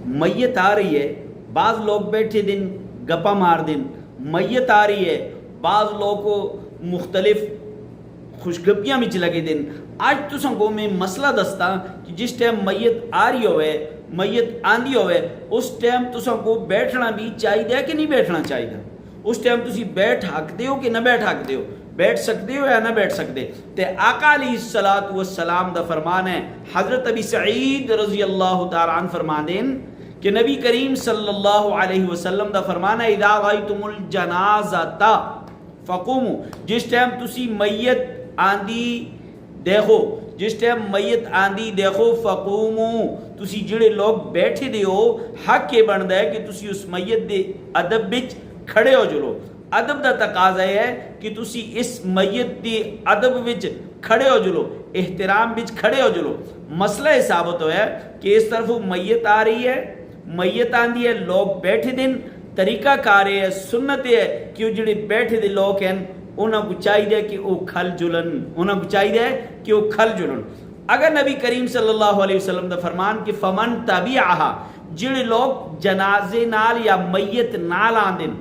میت آ رہی ہے، بعض لوگ بیٹھے دن گپا مار دن، میت آ رہی ہے، بعض لوگ کو مختلف خوشگپیاں بھی لگے دن. آج تساں کو میں مسئلہ دستا کہ جس ٹائم میت آ رہی ہوئے، میت آندھی ہوئے، اس ٹائم تساں کو بیٹھنا بھی چاہیے کہ نہیں بیٹھنا چاہیے؟ اس ٹائم تسی بیٹھ حقتے ہو کہ نہ بیٹھ حقتے ہو؟ بیٹھ سکتے ہو یا نہ بیٹھ سکتے؟ تے آقا علیہ الصلوۃ والسلام دا فرمان ہے، حضرت ابی سعید رضی اللہ تعالی عنہ فرمان دین کہ نبی کریم صلی اللہ علیہ وسلم دا فرمان ہے، اذا رأیتم الجنازۃ فقوموا، جس ٹائم تسی میت آندھی دیکھو، جس ٹائم میت آندھی دیکھو، فقوموا، تسی جڑے لوگ بیٹھے دے ہو حق یہ بندا ہے کہ تسی اس میت دے ادب وچ کھڑے ہو جلو. ادب دا تقاضا ہے کہ تسی اس میت دے ادب وچ کھڑے ہو جلو، احترام وچ کھڑے ہو جلو. مسئلہ یہ ثابت ہوا ہے کہ اس طرف میت آ رہی ہے، میت آندھی ہے، لوگ بیٹھے دن، طریقہ کار ہے، سنت ہے کہ وہ جڑے بیٹھے دے لوگ ہیں انہوں کو چاہیے کہ وہ کھل جلن، انہوں کو چاہیے کہ وہ کھل جلن. اگر نبی کریم صلی اللہ علیہ وسلم دا فرمان کہ فمن تبعہا، جڑے لوگ جنازے نال یا میت نال آندن،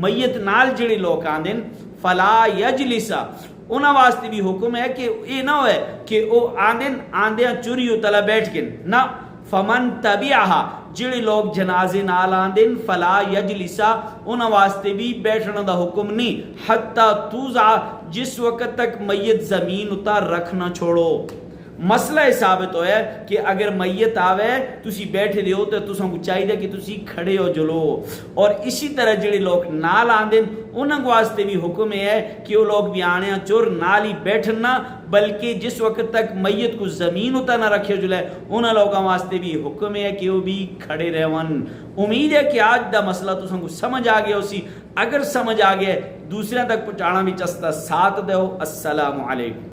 میت نال جڑے لوگ آندن، فلا یجلسا، انہاں واسطے بھی حکم ہے کہ یہ نہ ہوئے کہ وہ آندن آندیاں چوری تلا بیٹھ گن نہ. فمن تبعہا، جڑے لوگ جنازے نال آندن، فلا یجلسا، انہاں واسطے بھی بیٹھنا دا حکم نہیں، حتی توضع، جس وقت تک میت زمین اتار رکھنا چھوڑو. مسئلہ یہ ثابت ہوا ہے کہ اگر میت آوے تسی بیٹھے دے ہو تو تساں کو چاہیے کہ تسی کھڑے ہو جلو. اور اسی طرح جڑے لوگ نال آندن انہاں واسطے بھی حکم ہے کہ وہ لوگ بھی آنے چور نال ہی بیٹھنا، بلکہ جس وقت تک میت کو زمین اتنا نہ رکھے جلے انہاں لوگوں واسطے بھی حکم ہے کہ وہ بھی کھڑے رہون. امید ہے کہ آج دا مسئلہ تساں کو سمجھ آ گیا اسی. اگر سمجھ آ گیا دوسرے تک پہنچانا بھی چستا ساتھ دو. السلام علیکم.